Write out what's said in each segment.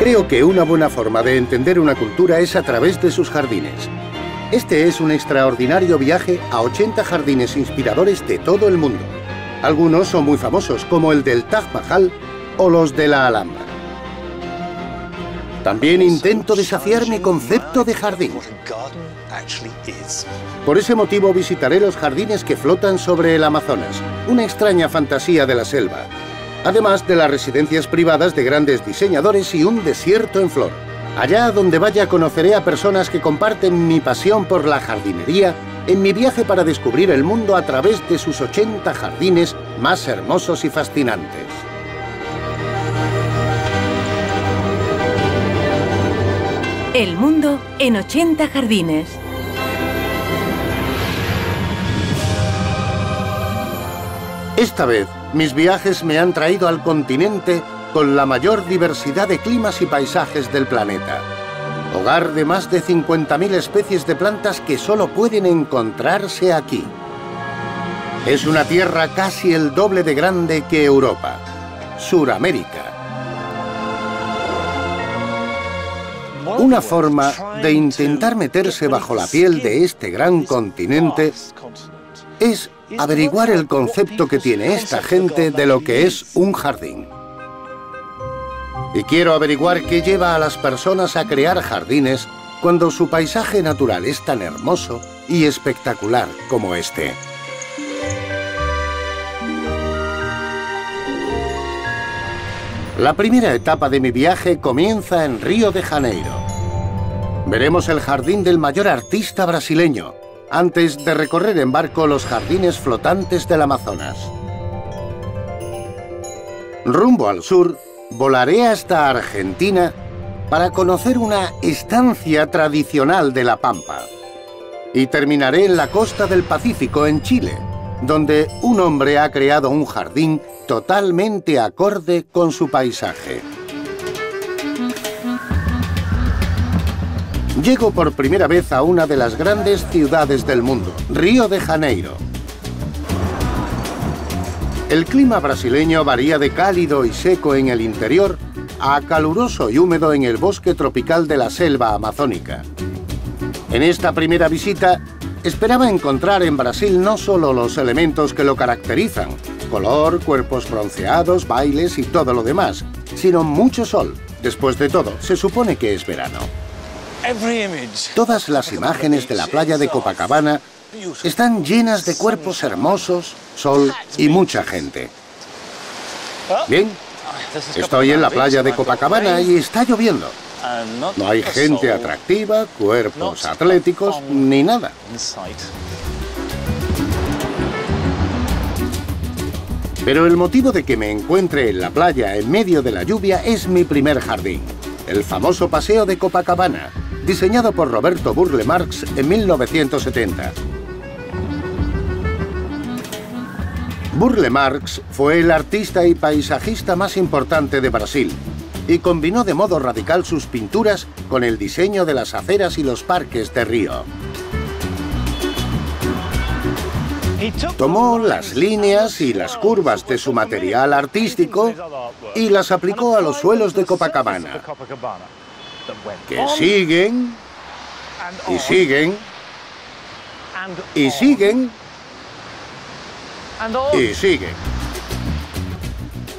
Creo que una buena forma de entender una cultura es a través de sus jardines. Este es un extraordinario viaje a 80 jardines inspiradores de todo el mundo. Algunos son muy famosos, como el del Taj Mahal o los de la Alhambra. También intento desafiar mi concepto de jardín. Por ese motivo visitaré los jardines que flotan sobre el Amazonas, una extraña fantasía de la selva, además de las residencias privadas de grandes diseñadores y un desierto en flor. Allá donde vaya conoceré a personas que comparten mi pasión por la jardinería en mi viaje para descubrir el mundo a través de sus 80 jardines más hermosos y fascinantes. El mundo en 80 jardines. Esta vez, mis viajes me han traído al continente con la mayor diversidad de climas y paisajes del planeta. Hogar de más de 50.000 especies de plantas que solo pueden encontrarse aquí. Es una tierra casi el doble de grande que Europa, Suramérica. Una forma de intentar meterse bajo la piel de este gran continente es averiguar el concepto que tiene esta gente de lo que es un jardín. Y quiero averiguar qué lleva a las personas a crear jardines cuando su paisaje natural es tan hermoso y espectacular como este. La primera etapa de mi viaje comienza en Río de Janeiro. Veremos el jardín del mayor artista brasileño, antes de recorrer en barco los jardines flotantes del Amazonas. Rumbo al sur, volaré hasta Argentina para conocer una estancia tradicional de la Pampa. Y terminaré en la costa del Pacífico, en Chile, donde un hombre ha creado un jardín totalmente acorde con su paisaje. Llego por primera vez a una de las grandes ciudades del mundo, Río de Janeiro. El clima brasileño varía de cálido y seco en el interior a caluroso y húmedo en el bosque tropical de la selva amazónica. En esta primera visita, esperaba encontrar en Brasil no solo los elementos que lo caracterizan, color, cuerpos bronceados, bailes y todo lo demás, sino mucho sol. Después de todo, se supone que es verano. Todas las imágenes de la playa de Copacabana están llenas de cuerpos hermosos, sol y mucha gente. Bien, estoy en la playa de Copacabana y está lloviendo. No hay gente atractiva, cuerpos atléticos, ni nada. Pero el motivo de que me encuentre en la playa en medio de la lluvia es mi primer jardín, el famoso Paseo de Copacabana, diseñado por Roberto Burle Marx en 1970. Burle Marx fue el artista y paisajista más importante de Brasil y combinó de modo radical sus pinturas con el diseño de las aceras y los parques de Río. Tomó las líneas y las curvas de su material artístico y las aplicó a los suelos de Copacabana, que siguen, y siguen, y siguen, y siguen.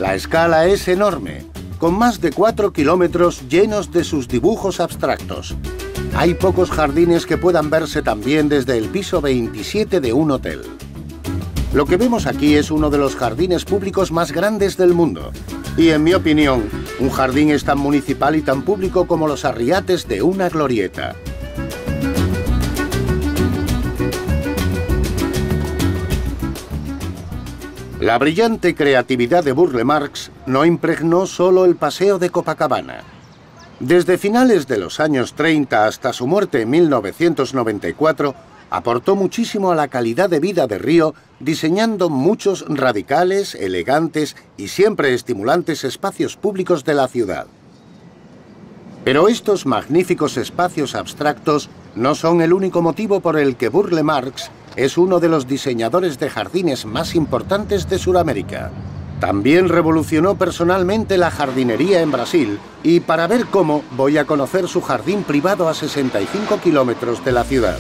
La escala es enorme, con más de 4 kilómetros llenos de sus dibujos abstractos. Hay pocos jardines que puedan verse también desde el piso 27 de un hotel. Lo que vemos aquí es uno de los jardines públicos más grandes del mundo. Y en mi opinión, un jardín es tan municipal y tan público como los arriates de una glorieta. La brillante creatividad de Burle Marx no impregnó solo el Paseo de Copacabana. Desde finales de los años 30 hasta su muerte en 1994, aportó muchísimo a la calidad de vida de Río, diseñando muchos radicales, elegantes y siempre estimulantes espacios públicos de la ciudad. Pero estos magníficos espacios abstractos no son el único motivo por el que Burle Marx es uno de los diseñadores de jardines más importantes de Sudamérica. También revolucionó personalmente la jardinería en Brasil y para ver cómo voy a conocer su jardín privado a 65 kilómetros de la ciudad.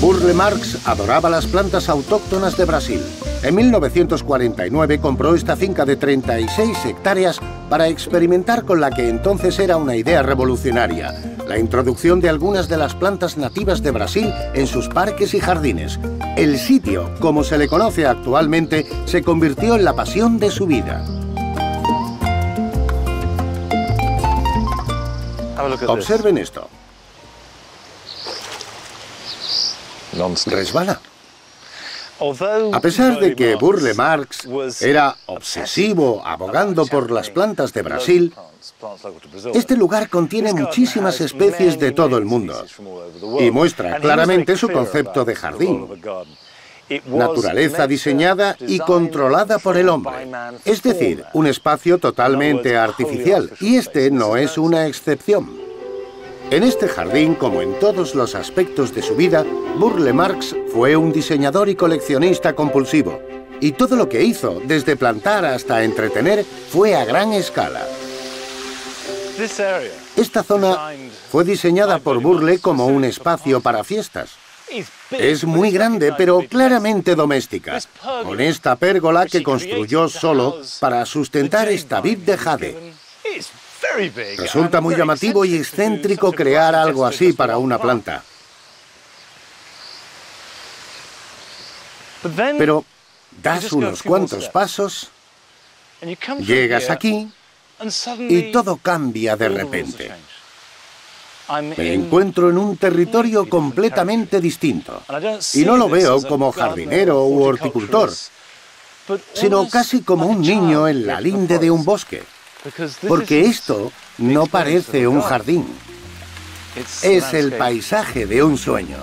Burle Marx adoraba las plantas autóctonas de Brasil. En 1949 compró esta finca de 36 hectáreas para experimentar con la que entonces era una idea revolucionaria: la introducción de algunas de las plantas nativas de Brasil en sus parques y jardines. El sitio, como se le conoce actualmente, se convirtió en la pasión de su vida. Observen esto. Resbala. A pesar de que Burle Marx era obsesivo abogando por las plantas de Brasil, este lugar contiene muchísimas especies de todo el mundo y muestra claramente su concepto de jardín. Naturaleza diseñada y controlada por el hombre, es decir, un espacio totalmente artificial, y este no es una excepción. En este jardín, como en todos los aspectos de su vida, Burle Marx fue un diseñador y coleccionista compulsivo. Y todo lo que hizo, desde plantar hasta entretener, fue a gran escala. Esta zona fue diseñada por Burle como un espacio para fiestas. Es muy grande, pero claramente doméstica, con esta pérgola que construyó solo para sustentar esta vid de jade. Resulta muy llamativo y excéntrico crear algo así para una planta. Pero das unos cuantos pasos, llegas aquí y todo cambia de repente. Me encuentro en un territorio completamente distinto. Y no lo veo como jardinero u horticultor, sino casi como un niño en la linde de un bosque. Porque esto no parece un jardín. Es el paisaje de un sueño.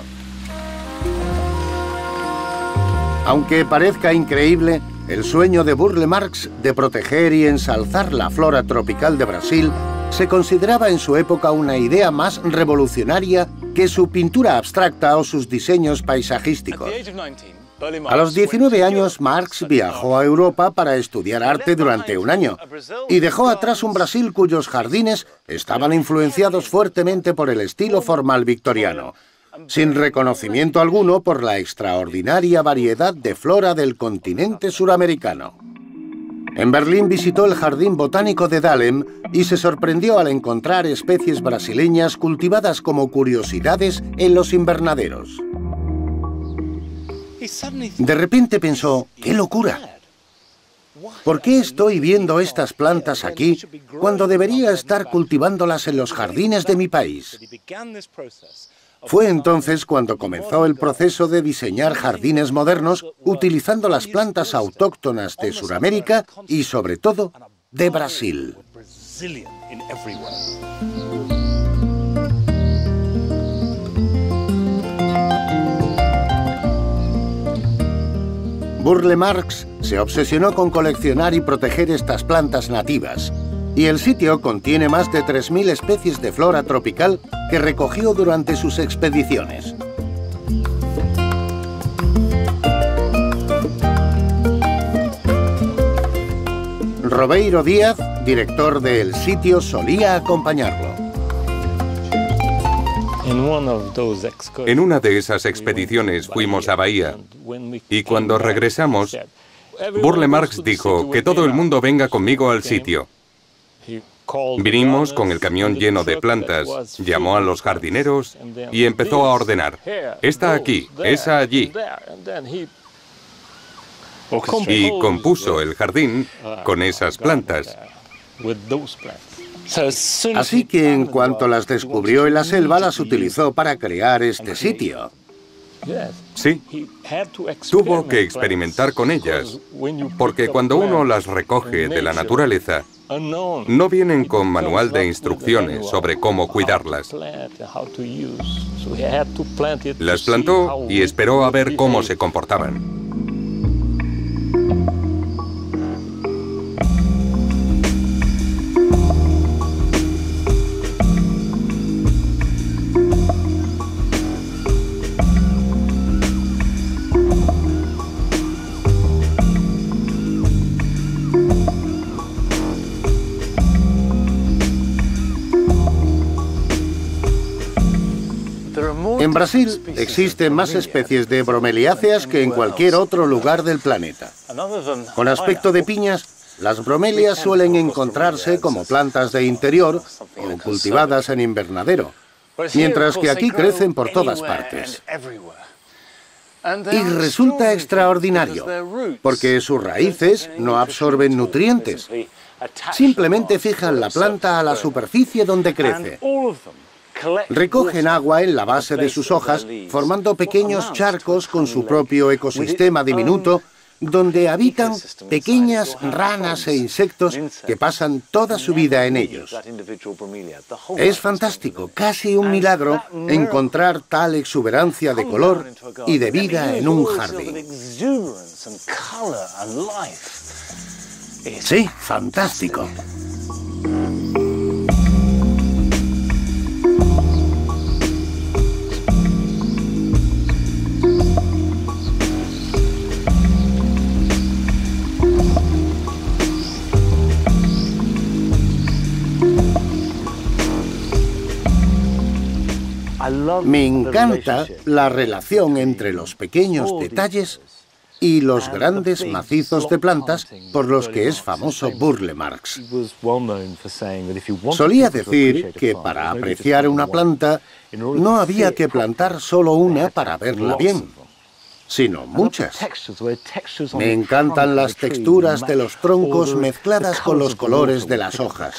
Aunque parezca increíble, el sueño de Burle Marx de proteger y ensalzar la flora tropical de Brasil se consideraba en su época una idea más revolucionaria que su pintura abstracta o sus diseños paisajísticos. A los 19 años, Marx viajó a Europa para estudiar arte durante un año y dejó atrás un Brasil cuyos jardines estaban influenciados fuertemente por el estilo formal victoriano, sin reconocimiento alguno por la extraordinaria variedad de flora del continente suramericano. En Berlín visitó el Jardín Botánico de Dahlem y se sorprendió al encontrar especies brasileñas cultivadas como curiosidades en los invernaderos. De repente pensó, ¡qué locura! ¿Por qué estoy viendo estas plantas aquí cuando debería estar cultivándolas en los jardines de mi país? Fue entonces cuando comenzó el proceso de diseñar jardines modernos utilizando las plantas autóctonas de Sudamérica y, sobre todo, de Brasil. Burle Marx se obsesionó con coleccionar y proteger estas plantas nativas, y el sitio contiene más de 3.000 especies de flora tropical que recogió durante sus expediciones. Robeiro Díaz, director del sitio, solía acompañarlo. En una de esas expediciones fuimos a Bahía y cuando regresamos, Burle Marx dijo que todo el mundo venga conmigo al sitio. Vinimos con el camión lleno de plantas, llamó a los jardineros y empezó a ordenar. Esta aquí, esa allí. Y compuso el jardín con esas plantas. Así que en cuanto las descubrió en la selva, las utilizó para crear este sitio. Sí, tuvo que experimentar con ellas, porque cuando uno las recoge de la naturaleza, no vienen con manual de instrucciones sobre cómo cuidarlas. Las plantó y esperó a ver cómo se comportaban. En Brasil existen más especies de bromeliáceas que en cualquier otro lugar del planeta. Con aspecto de piñas, las bromelias suelen encontrarse como plantas de interior o cultivadas en invernadero, mientras que aquí crecen por todas partes. Y resulta extraordinario, porque sus raíces no absorben nutrientes. Simplemente fijan la planta a la superficie donde crece. Recogen agua en la base de sus hojas, formando pequeños charcos con su propio ecosistema diminuto, donde habitan pequeñas ranas e insectos que pasan toda su vida en ellos. Es fantástico, casi un milagro, encontrar tal exuberancia de color y de vida en un jardín. Sí, fantástico. Me encanta la relación entre los pequeños detalles y los grandes macizos de plantas por los que es famoso Burle Marx. Solía decir que para apreciar una planta no había que plantar solo una para verla bien, sino muchas. Me encantan las texturas de los troncos mezcladas con los colores de las hojas.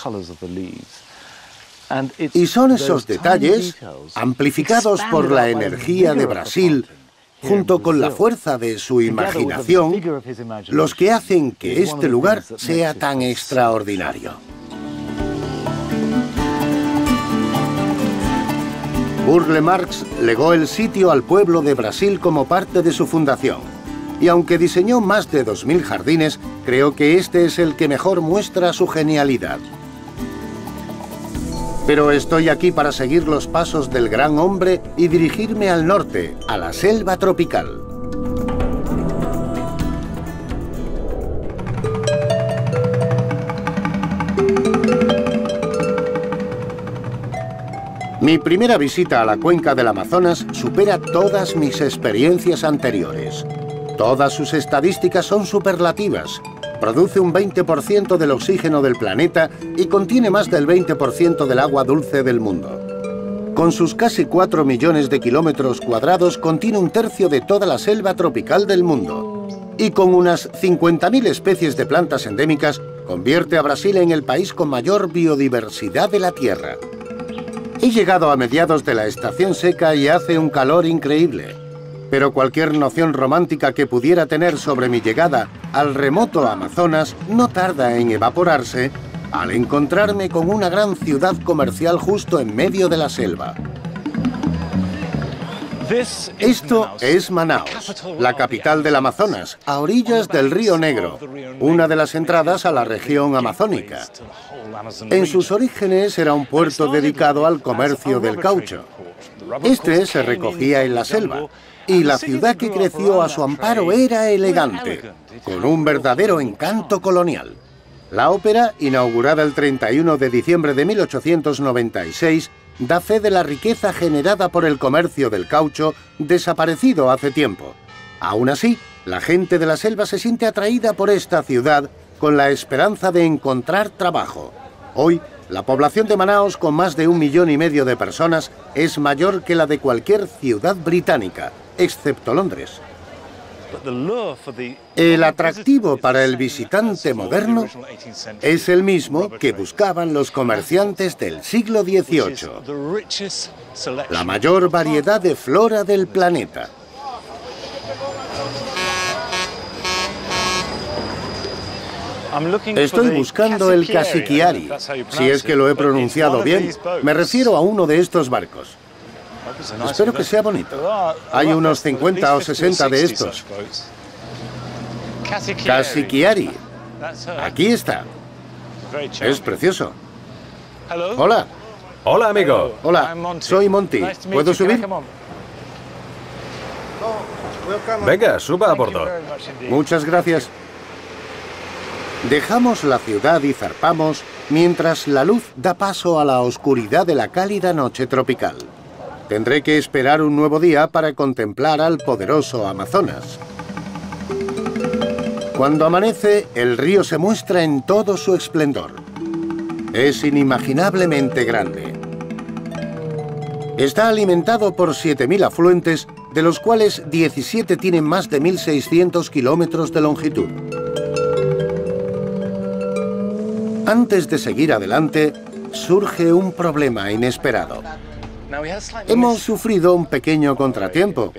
Y son esos detalles, amplificados por la energía de Brasil, junto con la fuerza de su imaginación, los que hacen que este lugar sea tan extraordinario. Burle Marx legó el sitio al pueblo de Brasil como parte de su fundación. Y aunque diseñó más de 2000 jardines, creo que este es el que mejor muestra su genialidad. Pero estoy aquí para seguir los pasos del gran hombre y dirigirme al norte, a la selva tropical. Mi primera visita a la cuenca del Amazonas supera todas mis experiencias anteriores. Todas sus estadísticas son superlativas. Produce un 20% del oxígeno del planeta y contiene más del 20% del agua dulce del mundo. Con sus casi 4 millones de kilómetros cuadrados, contiene un tercio de toda la selva tropical del mundo. Y con unas 50.000 especies de plantas endémicas, convierte a Brasil en el país con mayor biodiversidad de la Tierra. He llegado a mediados de la estación seca y hace un calor increíble. Pero cualquier noción romántica que pudiera tener sobre mi llegada al remoto Amazonas no tarda en evaporarse al encontrarme con una gran ciudad comercial justo en medio de la selva. Esto es Manaus, la capital del Amazonas, a orillas del río Negro, una de las entradas a la región amazónica. En sus orígenes era un puerto dedicado al comercio del caucho. Este se recogía en la selva. Y la ciudad que creció a su amparo era elegante, con un verdadero encanto colonial. La ópera, inaugurada el 31 de diciembre de 1896, da fe de la riqueza generada por el comercio del caucho, desaparecido hace tiempo. Aún así, la gente de la selva se siente atraída por esta ciudad con la esperanza de encontrar trabajo. Hoy, la población de Manaus, con más de 1,5 millones de personas, es mayor que la de cualquier ciudad británica, excepto Londres. El atractivo para el visitante moderno es el mismo que buscaban los comerciantes del siglo XVIII. La mayor variedad de flora del planeta. Estoy buscando el Casiquiari. Si es que lo he pronunciado bien, me refiero a uno de estos barcos. Espero que sea bonito. Hay unos 50 o 60 de estos. Casiquiari. Aquí está. Es precioso. Hola. Hola, amigo. Hola, soy Monty. ¿Puedo subir? Venga, suba a bordo. Muchas gracias. Dejamos la ciudad y zarpamos mientras la luz da paso a la oscuridad de la cálida noche tropical. Tendré que esperar un nuevo día para contemplar al poderoso Amazonas. Cuando amanece, el río se muestra en todo su esplendor. Es inimaginablemente grande. Está alimentado por 7.000 afluentes, de los cuales 17 tienen más de 1.600 kilómetros de longitud. Antes de seguir adelante, surge un problema inesperado. Hemos sufrido un pequeño contratiempo,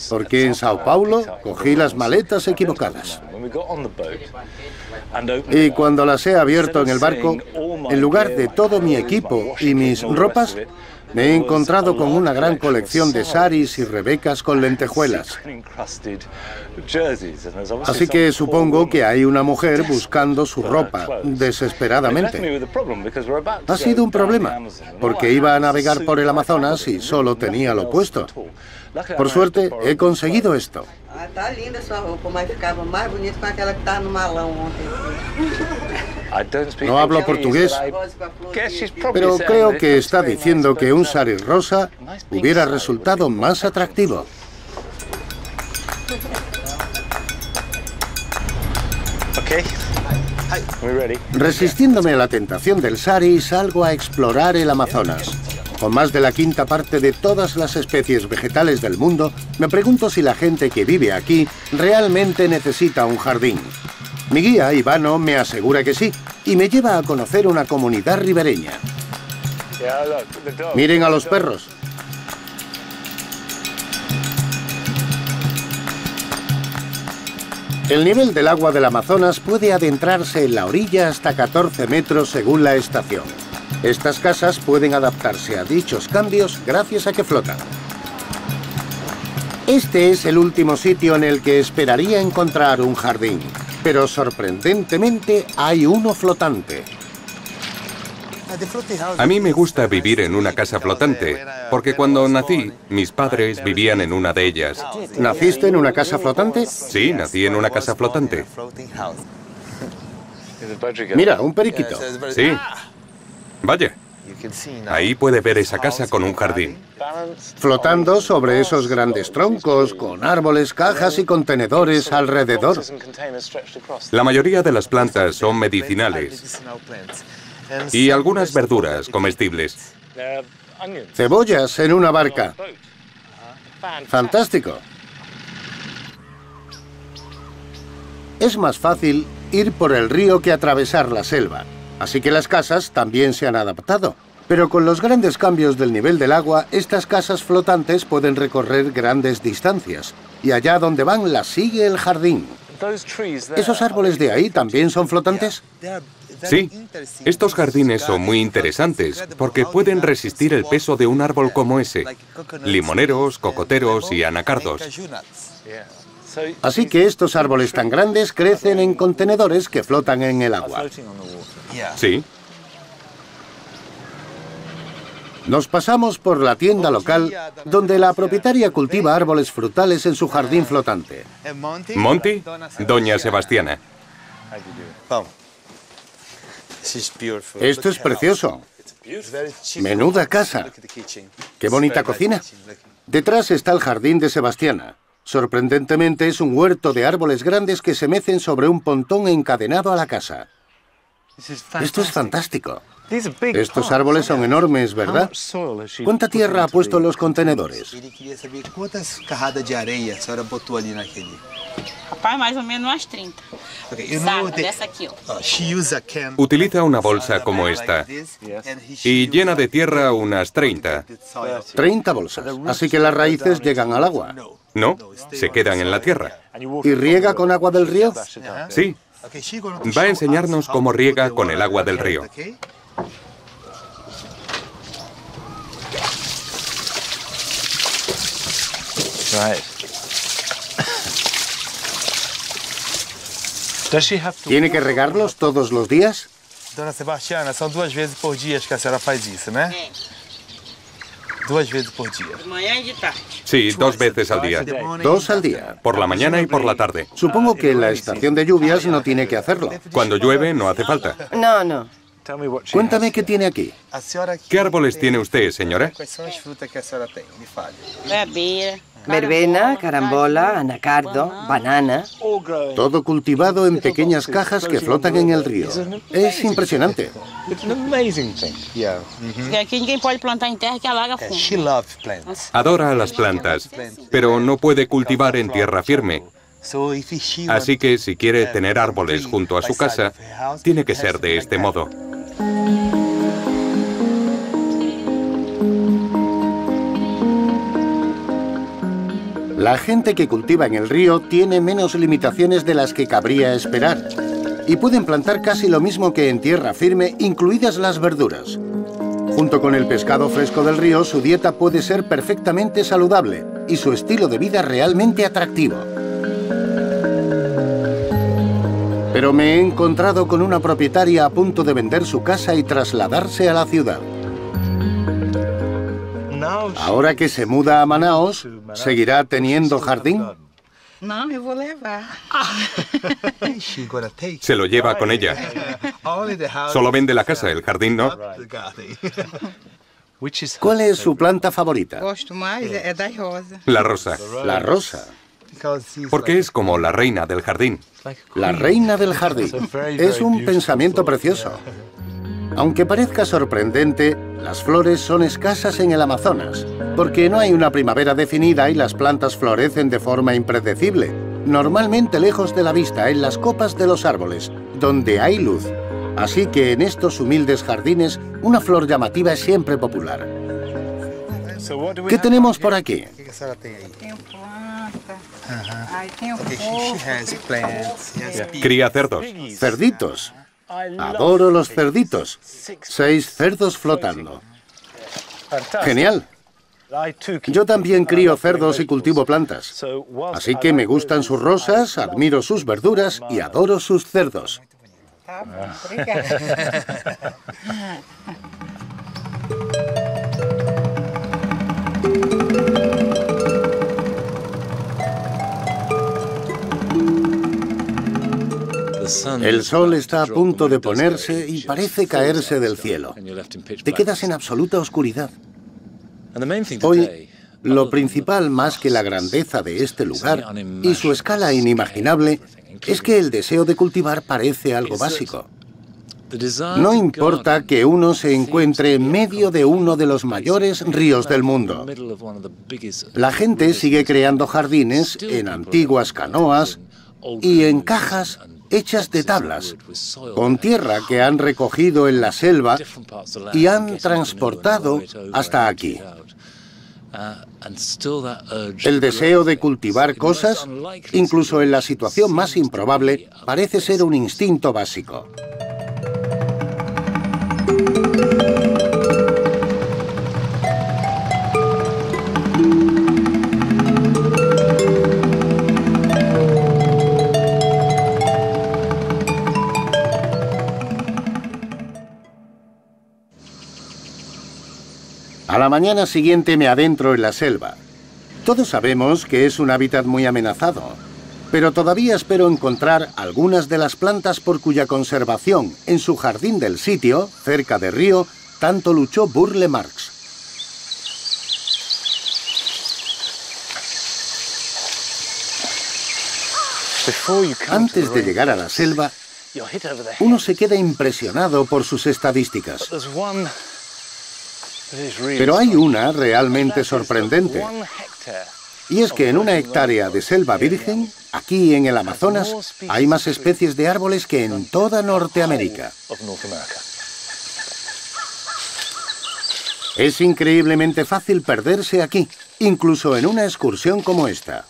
porque en Sao Paulo cogí las maletas equivocadas. Y cuando las he abierto en el barco, en lugar de todo mi equipo y mis ropas, me he encontrado con una gran colección de saris y rebecas con lentejuelas. Así que supongo que hay una mujer buscando su ropa desesperadamente. Ha sido un problema, porque iba a navegar por el Amazonas y solo tenía lo puesto. Por suerte, he conseguido esto. Está linda sua roupa, mas ficava más bonita con aquela que estaba no malão ontem. No hablo portugués, pero creo que está diciendo que un sari rosa hubiera resultado más atractivo. Resistiéndome a la tentación del sari, salgo a explorar el Amazonas. Con más de la quinta parte de todas las especies vegetales del mundo, me pregunto si la gente que vive aquí realmente necesita un jardín. Mi guía, Ivano, me asegura que sí, y me lleva a conocer una comunidad ribereña. Miren a los perros. El nivel del agua del Amazonas puede adentrarse en la orilla hasta 14 metros según la estación. Estas casas pueden adaptarse a dichos cambios gracias a que flotan. Este es el último sitio en el que esperaría encontrar un jardín, pero sorprendentemente hay uno flotante. A mí me gusta vivir en una casa flotante, porque cuando nací, mis padres vivían en una de ellas. ¿Naciste en una casa flotante? Sí, nací en una casa flotante. Mira, un periquito. Sí. Vaya, ahí puede ver esa casa con un jardín. Flotando sobre esos grandes troncos, con árboles, cajas y contenedores alrededor. La mayoría de las plantas son medicinales y algunas verduras comestibles. Cebollas en una barca. Fantástico. Es más fácil ir por el río que atravesar la selva. Así que las casas también se han adaptado. Pero con los grandes cambios del nivel del agua, estas casas flotantes pueden recorrer grandes distancias. Y allá donde van las sigue el jardín. ¿Esos árboles de ahí también son flotantes? Sí, estos jardines son muy interesantes porque pueden resistir el peso de un árbol como ese. Limoneros, cocoteros y anacardos. Así que estos árboles tan grandes crecen en contenedores que flotan en el agua. Sí. Nos pasamos por la tienda local, donde la propietaria cultiva árboles frutales en su jardín flotante. Monty, Doña Sebastiana. Esto es precioso. Menuda casa. Qué bonita cocina. Detrás está el jardín de Sebastiana. Sorprendentemente es un huerto de árboles grandes que se mecen sobre un pontón encadenado a la casa. Esto es fantástico. Estos árboles son enormes, ¿verdad? ¿Cuánta tierra ha puesto en los contenedores? Rapaz, más o menos unas 30. Saca dessa aqui, ó. Utiliza una bolsa como esta y llena de tierra unas 30. 30 bolsas. Así que las raíces llegan al agua. No, se quedan en la tierra. ¿Y riega con agua del río? Sí. Va a enseñarnos cómo riega con el agua del río. ¿Tiene que regarlos todos los días? Dona Sebastiana, são 2 vezes por dia que a senhora faz isso, né? 2 vezes por dia. De manhã y de tarde. Sí, 2 veces al día. 2 al día. Por la mañana y por la tarde. Supongo que en la estación de lluvias no tiene que hacerlo. Cuando llueve no hace falta. No, no. Cuéntame qué tiene aquí. ¿Qué árboles tiene usted, señora? Verbena, carambola, anacardo, banana. Todo cultivado en pequeñas cajas que flotan en el río. Es impresionante. Porque aqui ninguém pode plantar em terra que alaga fundo. Adora las plantas, pero no puede cultivar en tierra firme. Así que si quiere tener árboles junto a su casa, tiene que ser de este modo. La gente que cultiva en el río tiene menos limitaciones de las que cabría esperar. Y pueden plantar casi lo mismo que en tierra firme, incluidas las verduras. Junto con el pescado fresco del río, su dieta puede ser perfectamente saludable y su estilo de vida realmente atractivo. Pero me he encontrado con una propietaria a punto de vender su casa y trasladarse a la ciudad. Ahora que se muda a Manaos, ¿seguirá teniendo jardín? Não, eu vou levar. Se lo lleva con ella. Solo vende la casa, el jardín no. ¿Cuál es su planta favorita? Gosto mais é das rosas. La rosa. La rosa. Porque es como la reina del jardín. La reina del jardín. Es un pensamiento precioso. Aunque parezca sorprendente, las flores son escasas en el Amazonas, porque no hay una primavera definida y las plantas florecen de forma impredecible, normalmente lejos de la vista, en las copas de los árboles, donde hay luz. Así que en estos humildes jardines, una flor llamativa es siempre popular. ¿Qué tenemos por aquí? Tenho planta. Aí tem porco. Cría cerdos. Cerditos. Adoro los cerditos. 6 cerdos flotando. Genial. Yo también crío cerdos y cultivo plantas. Así que me gustan sus rosas, admiro sus verduras y adoro sus cerdos. Tá bom, obrigada. El sol está a punto de ponerse y parece caerse del cielo. Te quedas en absoluta oscuridad. Hoy, lo principal más que la grandeza de este lugar y su escala inimaginable es que el deseo de cultivar parece algo básico. No importa que uno se encuentre en medio de uno de los mayores ríos del mundo. La gente sigue creando jardines en antiguas canoas y en cajas hechas de tablas, con tierra que han recogido en la selva y han transportado hasta aquí. El deseo de cultivar cosas, incluso en la situación más improbable, parece ser un instinto básico. A la mañana siguiente me adentro en la selva. Todos sabemos que es un hábitat muy amenazado, pero todavía espero encontrar algunas de las plantas por cuya conservación en su jardín del sitio, cerca de río, tanto luchó Burle Marx. Antes de llegar a la selva, uno se queda impresionado por sus estadísticas. Pero hay una realmente sorprendente. Y es que en una hectárea de selva virgen, aquí en el Amazonas, hay más especies de árboles que en toda Norteamérica. Es increíblemente fácil perderse aquí, incluso en una excursión como esta.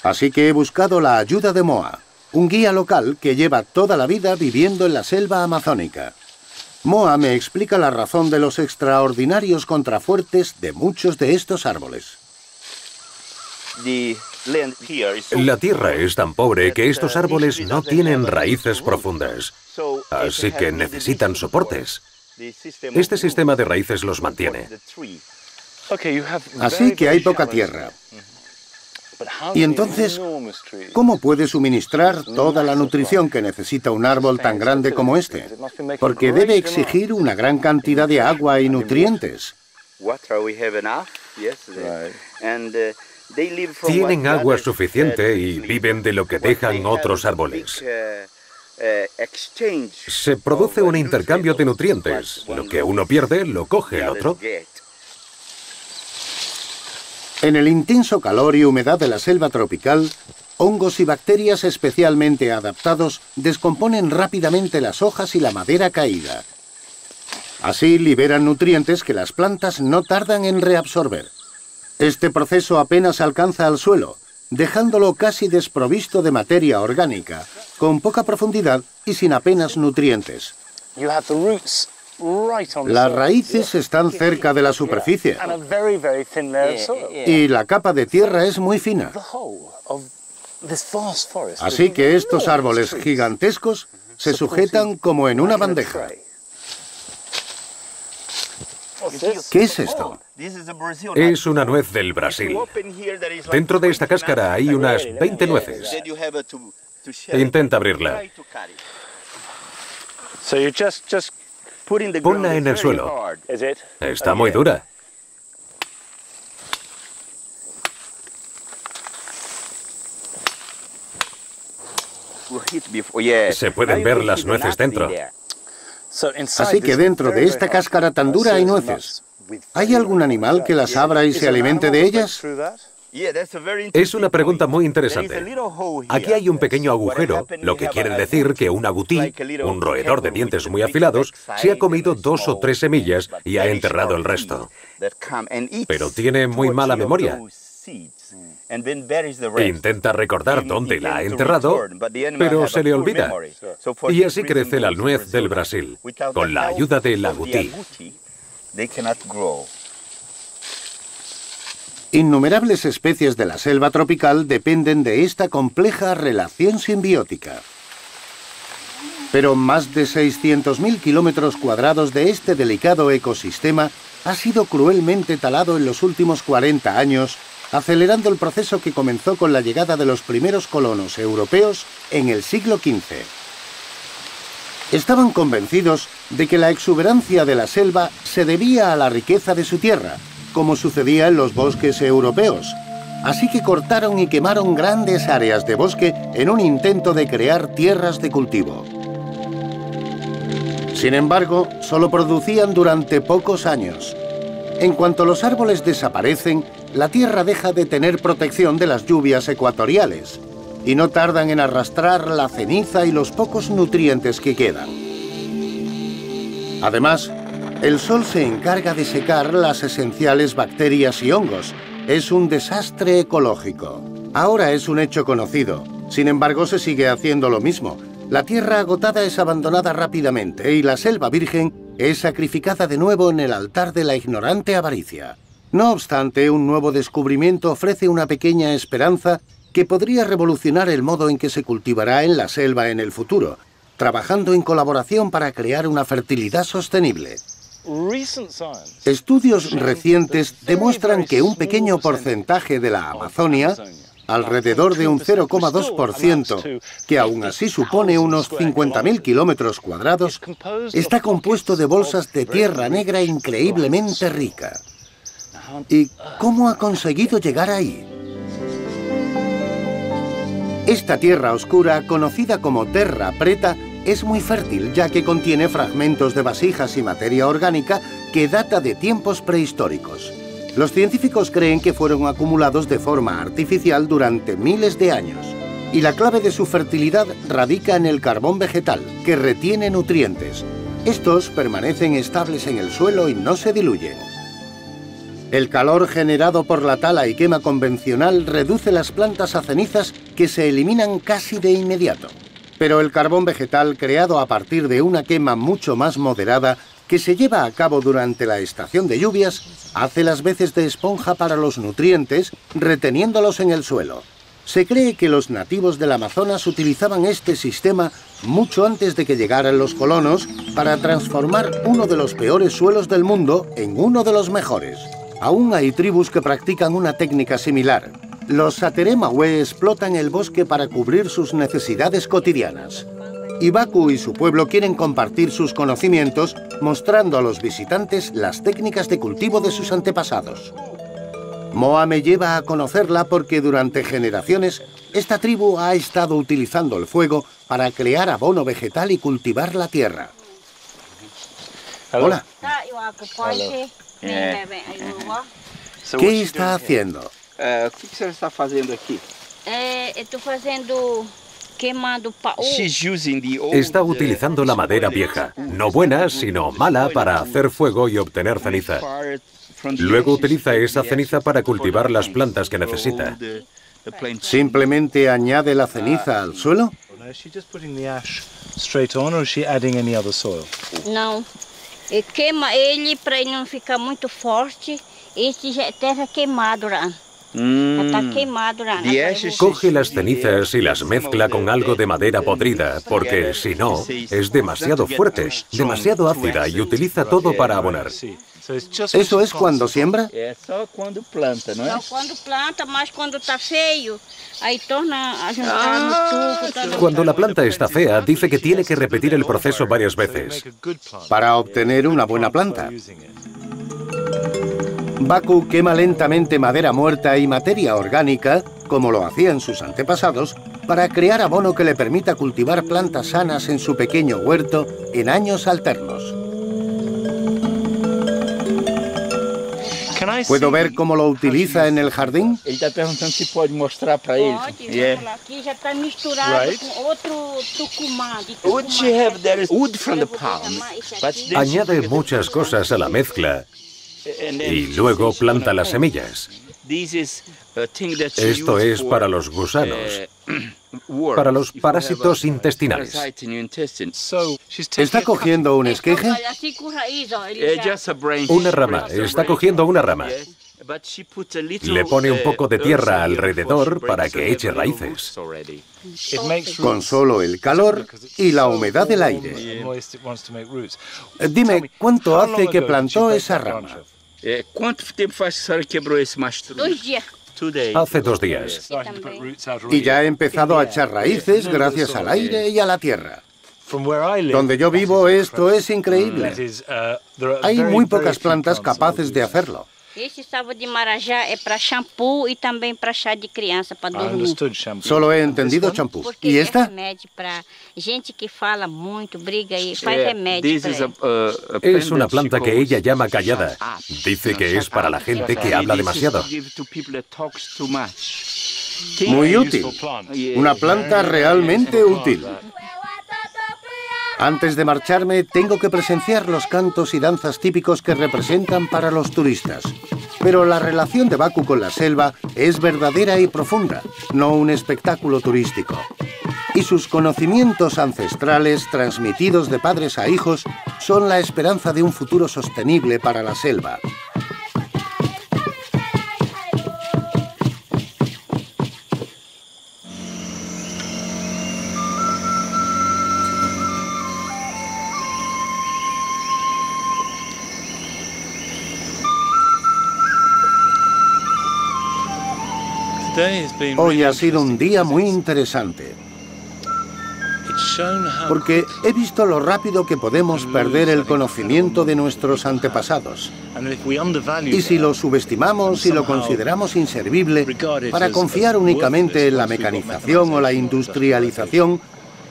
Así que he buscado la ayuda de Moa, un guía local que lleva toda la vida viviendo en la selva amazónica. Moa me explica la razón de los extraordinarios contrafuertes de muchos de estos árboles. La tierra es tan pobre que estos árboles no tienen raíces profundas, así que necesitan soportes. Este sistema de raíces los mantiene. Así que hay poca tierra. Y entonces, ¿cómo puede suministrar toda la nutrición que necesita un árbol tan grande como este? Porque debe exigir una gran cantidad de agua y nutrientes. Tienen agua suficiente y viven de lo que dejan otros árboles. Se produce un intercambio de nutrientes. Lo que uno pierde, lo coge el otro. En el intenso calor y humedad de la selva tropical, hongos y bacterias especialmente adaptados descomponen rápidamente las hojas y la madera caída. Así liberan nutrientes que las plantas no tardan en reabsorber. Este proceso apenas alcanza al suelo, dejándolo casi desprovisto de materia orgánica, con poca profundidad y sin apenas nutrientes. Las raíces están cerca de la superficie y la capa de tierra es muy fina. Así que estos árboles gigantescos se sujetan como en una bandeja. ¿Qué es esto? Es una nuez del Brasil. Dentro de esta cáscara hay unas 20 nueces. Intenta abrirla. Ponla en el suelo. Está muy dura. Se pueden ver las nueces dentro. Así que dentro de esta cáscara tan dura hay nueces. ¿Hay algún animal que las abra y se alimente de ellas? Es una pregunta muy interesante. Aquí hay un pequeño agujero, lo que quiere decir que un agutí, un roedor de dientes muy afilados, se ha comido 2 o 3 semillas y ha enterrado el resto. Pero tiene muy mala memoria. Intenta recordar dónde la ha enterrado, pero se le olvida. Y así crece la nuez del Brasil, con la ayuda del agutí. Innumerables especies de la selva tropical dependen de esta compleja relación simbiótica. Pero más de 600.000 kilómetros cuadrados de este delicado ecosistema ha sido cruelmente talado en los últimos 40 años, acelerando el proceso que comenzó con la llegada de los primeros colonos europeos en el siglo XV. Estaban convencidos de que la exuberancia de la selva se debía a la riqueza de su tierra, como sucedía en los bosques europeos. Así que cortaron y quemaron grandes áreas de bosque en un intento de crear tierras de cultivo. Sin embargo, solo producían durante pocos años. En cuanto los árboles desaparecen, la tierra deja de tener protección de las lluvias ecuatoriales y no tardan en arrastrar la ceniza y los pocos nutrientes que quedan. Además, el sol se encarga de secar las esenciales bacterias y hongos. Es un desastre ecológico. Ahora es un hecho conocido. Sin embargo, se sigue haciendo lo mismo. La tierra agotada es abandonada rápidamente y la selva virgen es sacrificada de nuevo en el altar de la ignorante avaricia. No obstante, un nuevo descubrimiento ofrece una pequeña esperanza que podría revolucionar el modo en que se cultivará en la selva en el futuro, trabajando en colaboración para crear una fertilidad sostenible. Estudios recientes demuestran que un pequeño porcentaje de la Amazonia, alrededor de un 0,2%, que aún así supone unos 50.000 kilómetros cuadrados, está compuesto de bolsas de tierra negra increíblemente rica. ¿Y cómo ha conseguido llegar ahí? Esta tierra oscura, conocida como terra preta, es muy fértil ya que contiene fragmentos de vasijas y materia orgánica que data de tiempos prehistóricos. Los científicos creen que fueron acumulados de forma artificial durante miles de años. Y la clave de su fertilidad radica en el carbón vegetal, que retiene nutrientes. Estos permanecen estables en el suelo y no se diluyen. El calor generado por la tala y quema convencional reduce las plantas a cenizas que se eliminan casi de inmediato. Pero el carbón vegetal, creado a partir de una quema mucho más moderada, que se lleva a cabo durante la estación de lluvias, hace las veces de esponja para los nutrientes, reteniéndolos en el suelo. Se cree que los nativos del Amazonas utilizaban este sistema mucho antes de que llegaran los colonos para transformar uno de los peores suelos del mundo en uno de los mejores. Aún hay tribus que practican una técnica similar. Los Sateré-Mahué explotan el bosque para cubrir sus necesidades cotidianas. Y Baku y su pueblo quieren compartir sus conocimientos, mostrando a los visitantes las técnicas de cultivo de sus antepasados. Moa me lleva a conocerla porque durante generaciones esta tribu ha estado utilizando el fuego para crear abono vegetal y cultivar la tierra. Hola. ¿Qué está haciendo? ¿Qué você está haciendo aquí? Estoy haciendo quemando paú. Está utilizando la madera vieja, no buena, sino mala, para hacer fuego y obtener ceniza. Luego utiliza esa ceniza para cultivar las plantas que necesita. ¿Simplemente añade la ceniza al suelo? No. Queima ele para ele não ficar muito forte. Este já é terra queimado lá. Está queimado lá. Coge las cenizas y las mezcla con algo de madera podrida, porque si no, es demasiado fuerte, demasiado ácida y utiliza todo para abonar. ¿Eso es cuando siembra? É só quando planta, não é? Só quando planta, mas quando está feio, aí torna a juntar no tuco. Cuando la planta está fea, dice que tiene que repetir el proceso varias veces. Para obtener una buena planta. Baku quema lentamente madera muerta y materia orgánica, como lo hacían sus antepasados, para crear abono que le permita cultivar plantas sanas en su pequeño huerto en años alternos. ¿Puedo ver cómo lo utiliza en el jardín? Ele está perguntando se pode mostrar para ele. Aqui já está misturado com outro tucumã. Wood she have there is wood from the palm. Añade muchas cosas a la mezcla y luego planta las semillas. Esto es para los gusanos, para los parásitos intestinales. ¿Está cogiendo un esqueje? Una rama, está cogiendo una rama. Le pone un poco de tierra alrededor para que eche raíces. Con solo el calor y la humedad del aire. Dime, ¿cuánto hace que plantó esa rama? ¿Cuánto tiempo faz que a senhora quebrou esse mastro? 2 días. Hace 2 días. Y ya ha empezado a echar raíces gracias al aire y a la tierra. Donde yo vivo esto es increíble. Hay muy pocas plantas capaces de hacerlo. Esse sábado de marajá é para shampoo e também para chá de criança para dormir. Solo he entendido champú. ¿Y esta? É remédio para gente que fala muito, briga e faz remédio para Es una planta que ella llama callada. Dice que es para la gente que habla demasiado. Muy útil. Una planta realmente útil. Antes de marcharme, tengo que presenciar los cantos y danzas típicos que representan para los turistas. Pero la relación de Baku con la selva es verdadera y profunda, no un espectáculo turístico. Y sus conocimientos ancestrales, transmitidos de padres a hijos, son la esperanza de un futuro sostenible para la selva. Hoy ha sido un día muy interesante, porque he visto lo rápido que podemos perder el conocimiento de nuestros antepasados. Y si lo subestimamos y lo consideramos inservible para confiar únicamente en la mecanización o la industrialización,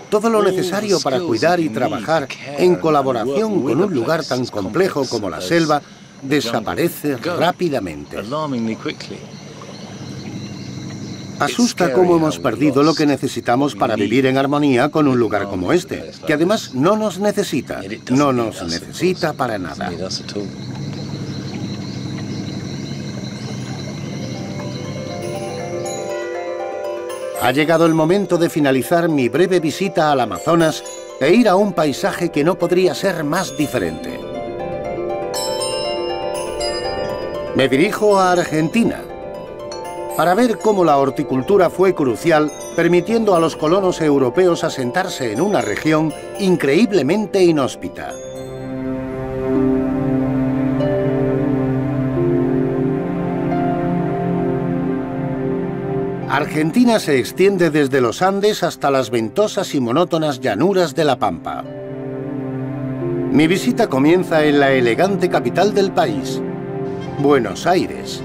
todo lo necesario para cuidar y trabajar en colaboración con un lugar tan complejo como la selva desaparece rápidamente. Asusta cómo hemos perdido lo que necesitamos para vivir en armonía con un lugar como este, que además no nos necesita para nada. Ha llegado el momento de finalizar mi breve visita al Amazonas e ir a un paisaje que no podría ser más diferente. Me dirijo a Argentina para ver cómo la horticultura fue crucial, permitiendo a los colonos europeos asentarse en una región increíblemente inhóspita. Argentina se extiende desde los Andes hasta las ventosas y monótonas llanuras de la Pampa. Mi visita comienza en la elegante capital del país, Buenos Aires.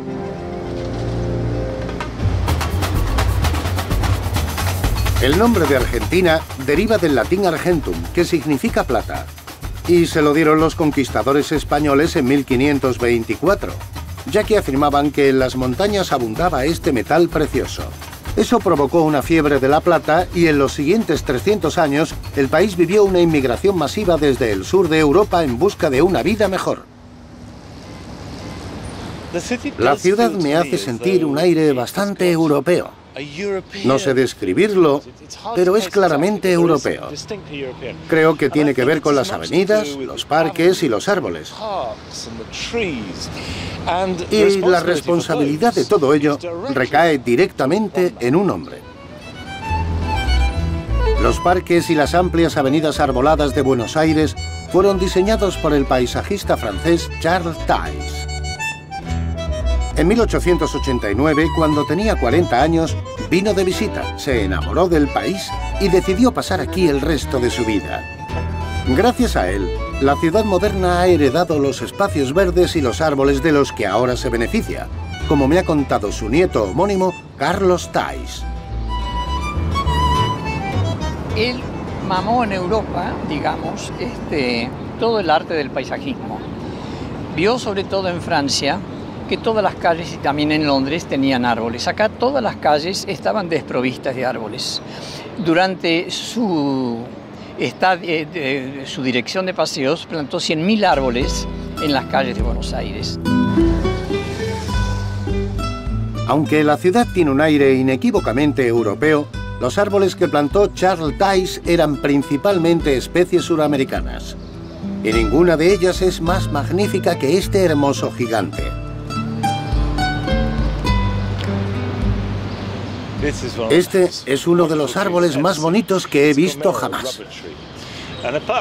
El nombre de Argentina deriva del latín argentum, que significa plata, y se lo dieron los conquistadores españoles en 1524, ya que afirmaban que en las montañas abundaba este metal precioso. Eso provocó una fiebre de la plata y en los siguientes 300 años el país vivió una inmigración masiva desde el sur de Europa en busca de una vida mejor. La ciudad me hace sentir un aire bastante europeo. No sé describirlo, pero es claramente europeo. Creo que tiene que ver con las avenidas, los parques y los árboles. Y la responsabilidad de todo ello recae directamente en un hombre. Los parques y las amplias avenidas arboladas de Buenos Aires fueron diseñados por el paisajista francés Charles Tays. En 1889, cuando tenía 40 años, vino de visita, se enamoró del país y decidió pasar aquí el resto de su vida. Gracias a él, la ciudad moderna ha heredado los espacios verdes y los árboles de los que ahora se beneficia, como me ha contado su nieto homónimo, Carlos Tays. Él mamó en Europa, digamos, todo el arte del paisajismo. Vio sobre todo en Francia que todas las calles y también en Londres tenían árboles. Acá todas las calles estaban desprovistas de árboles. Durante su dirección de paseos plantó 100.000 árboles en las calles de Buenos Aires. Aunque la ciudad tiene un aire inequívocamente europeo, los árboles que plantó Charles Tays eran principalmente especies suramericanas. Y ninguna de ellas es más magnífica que este hermoso gigante. Este es uno de los árboles más bonitos que he visto jamás.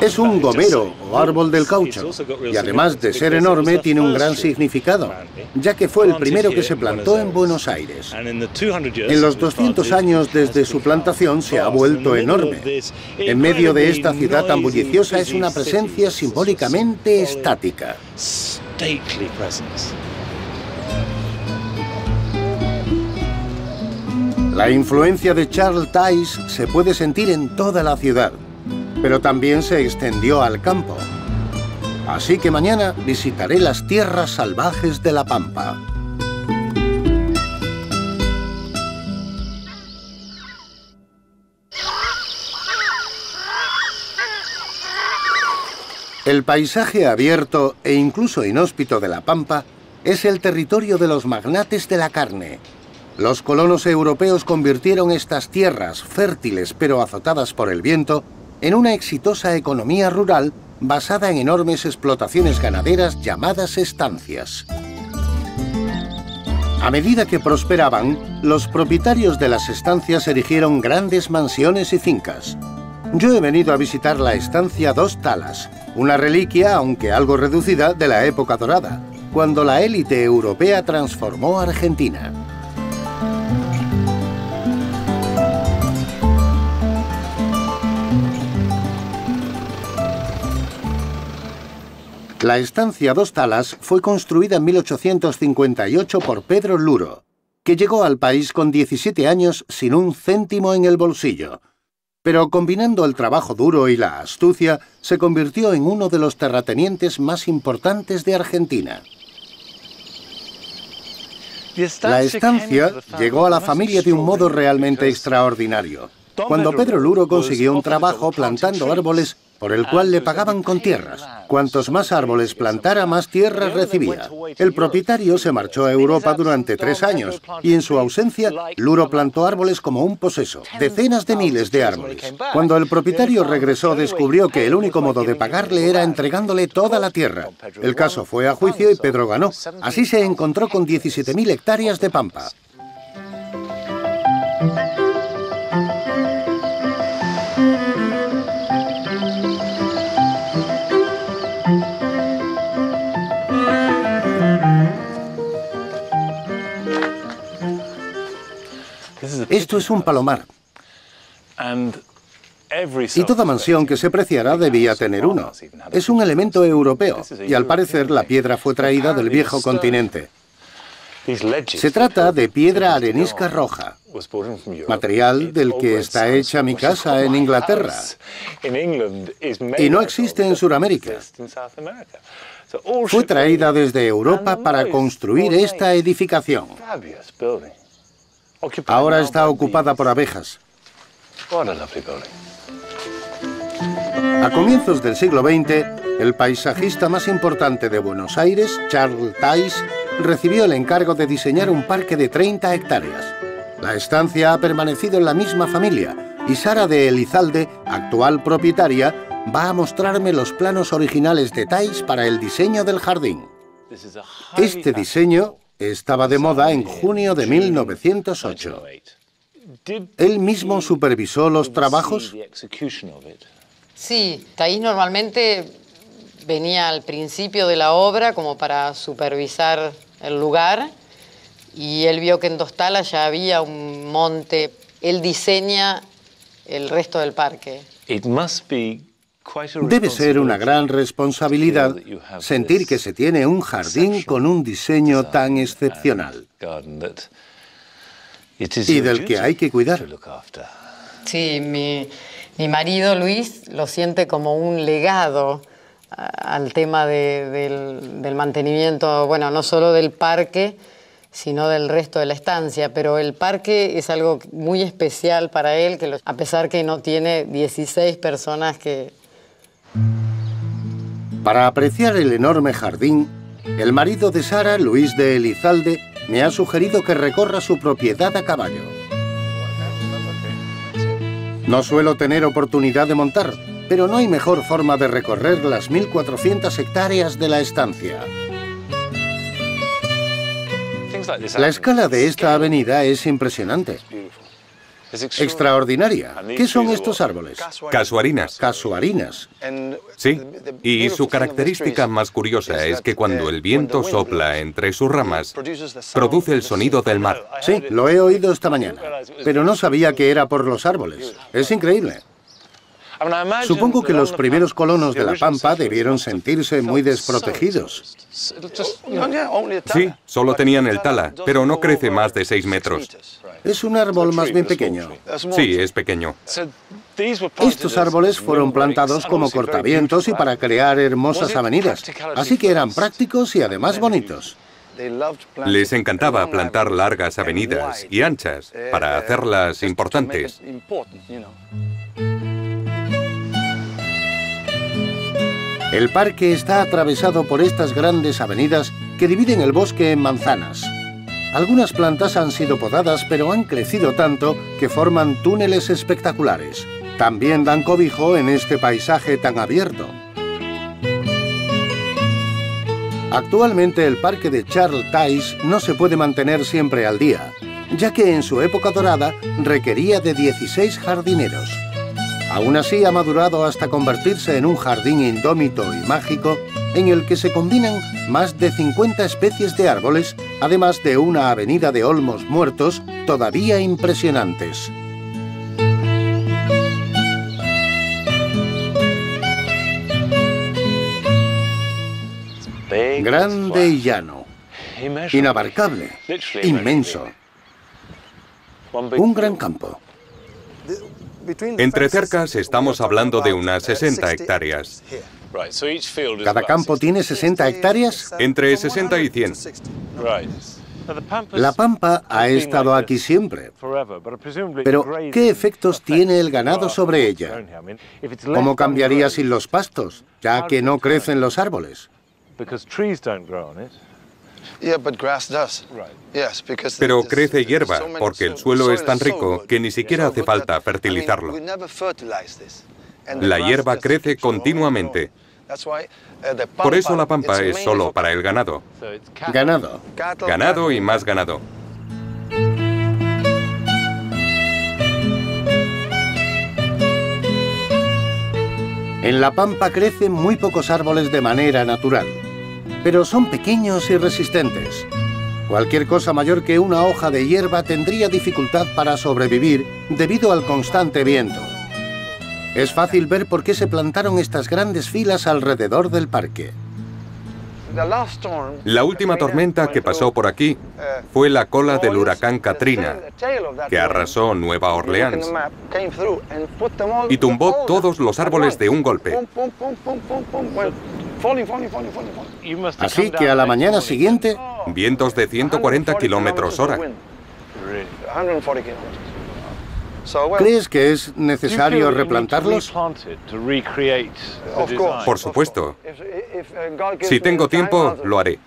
Es un gomero o árbol del caucho y además de ser enorme tiene un gran significado, ya que fue el primero que se plantó en Buenos Aires. En los 200 años desde su plantación se ha vuelto enorme. En medio de esta ciudad tan bulliciosa es una presencia simbólicamente estática. La influencia de Charles Tays se puede sentir en toda la ciudad, pero también se extendió al campo. Así que mañana visitaré las tierras salvajes de la Pampa. El paisaje abierto e incluso inhóspito de la Pampa es el territorio de los magnates de la carne. Los colonos europeos convirtieron estas tierras, fértiles pero azotadas por el viento, en una exitosa economía rural basada en enormes explotaciones ganaderas llamadas estancias. A medida que prosperaban, los propietarios de las estancias erigieron grandes mansiones y fincas. Yo he venido a visitar la estancia Dos Talas, una reliquia, aunque algo reducida, de la época dorada, cuando la élite europea transformó Argentina. La estancia Dos Talas fue construida en 1858 por Pedro Luro, que llegó al país con 17 años sin un céntimo en el bolsillo. Pero combinando el trabajo duro y la astucia, se convirtió en uno de los terratenientes más importantes de Argentina. La estancia llegó a la familia de un modo realmente extraordinario. Cuando Pedro Luro consiguió un trabajo plantando árboles por el cual le pagaban con tierras. Cuantos más árboles plantara, más tierras recibía. El propietario se marchó a Europa durante 3 años y en su ausencia, Luro plantó árboles como un poseso, decenas de miles de árboles. Cuando el propietario regresó, descubrió que el único modo de pagarle era entregándole toda la tierra. El caso fue a juicio y Pedro ganó. Así se encontró con 17.000 hectáreas de pampa. Esto es un palomar. Y toda mansión que se preciara debía tener uno. Es un elemento europeo y al parecer la piedra fue traída del viejo continente. Se trata de piedra arenisca roja, material del que está hecha mi casa en Inglaterra y no existe en Sudamérica. Fue traída desde Europa para construir esta edificación. Ahora está ocupada por abejas. A comienzos del siglo XX, el paisajista más importante de Buenos Aires, Charles Tays, recibió el encargo de diseñar un parque de 30 hectáreas. La estancia ha permanecido en la misma familia y Sara de Elizalde, actual propietaria, va a mostrarme los planos originales de Tays para el diseño del jardín. Este diseño estaba de moda en junio de 1908. ¿Él mismo supervisó los trabajos? Sí, Tays normalmente venía al principio de la obra como para supervisar el lugar y él vio que en Dostala ya había un monte. Él diseña el resto del parque. Debe ser una gran responsabilidad sentir que se tiene un jardín con un diseño tan excepcional y del que hay que cuidar. Sí, mi marido Luis lo siente como un legado al tema del mantenimiento, bueno, no solo del parque, sino del resto de la estancia, pero el parque es algo muy especial para él, que a pesar que no tiene 16 personas que... Para apreciar el enorme jardín, el marido de Sara, Luis de Elizalde, me ha sugerido que recorra su propiedad a caballo. No suelo tener oportunidad de montar, pero no hay mejor forma de recorrer las 1.400 hectáreas de la estancia. La escala de esta avenida es impresionante. Extraordinaria. ¿Qué son estos árboles? Casuarinas. Casuarinas. Sí, y su característica más curiosa es que cuando el viento sopla entre sus ramas, produce el sonido del mar. Sí, lo he oído esta mañana, pero no sabía que era por los árboles. Es increíble. Supongo que los primeros colonos de La Pampa debieron sentirse muy desprotegidos. Sí, solo tenían el tala, pero no crece más de 6 metros. Es un árbol más bien pequeño. Sí, es pequeño. Estos árboles fueron plantados como cortavientos y para crear hermosas avenidas, así que eran prácticos y además bonitos. Les encantaba plantar largas avenidas y anchas para hacerlas importantes. El parque está atravesado por estas grandes avenidas que dividen el bosque en manzanas. Algunas plantas han sido podadas, pero han crecido tanto que forman túneles espectaculares. También dan cobijo en este paisaje tan abierto. Actualmente el parque de Charles Tays no se puede mantener siempre al día, ya que en su época dorada requería de 16 jardineros. Aún así ha madurado hasta convertirse en un jardín indómito y mágico en el que se combinan más de 50 especies de árboles, además de una avenida de olmos muertos todavía impresionantes. Grande y llano, inabarcable, inmenso, un gran campo. Entre cercas estamos hablando de unas 60 hectáreas. ¿Cada campo tiene 60 hectáreas? Entre 60 y 100. La Pampa ha estado aquí siempre. Pero, ¿qué efectos tiene el ganado sobre ella? ¿Cómo cambiaría sin los pastos, ya que no crecen los árboles? Pero crece hierba, porque el suelo es tan rico que ni siquiera hace falta fertilizarlo. La hierba crece continuamente. Por eso la Pampa es solo para el ganado. Ganado. Ganado y más ganado. En La Pampa crecen muy pocos árboles de manera natural, pero son pequeños y resistentes. Cualquier cosa mayor que una hoja de hierba tendría dificultad para sobrevivir debido al constante viento. Es fácil ver por qué se plantaron estas grandes filas alrededor del parque. La última tormenta que pasó por aquí fue la cola del huracán Katrina, que arrasó Nueva Orleans y tumbó todos los árboles de un golpe. Así que a la mañana siguiente... vientos de 140 kilómetros hora. ¿Crees que es necesario replantarlos? Por supuesto. Si tengo tiempo, lo haré.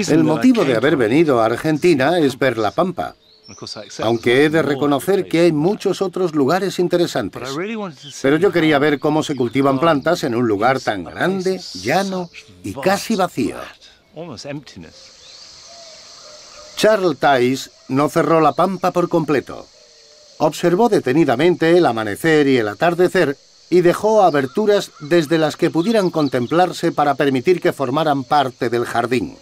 El motivo de haber venido a Argentina es ver la Pampa, aunque he de reconocer que hay muchos otros lugares interesantes. Pero yo quería ver cómo se cultivan plantas en un lugar tan grande, llano y casi vacío. Charles Tays no cerró la Pampa por completo. Observó detenidamente el amanecer y el atardecer y dejó aberturas desde las que pudieran contemplarse para permitir que formaran parte del jardín.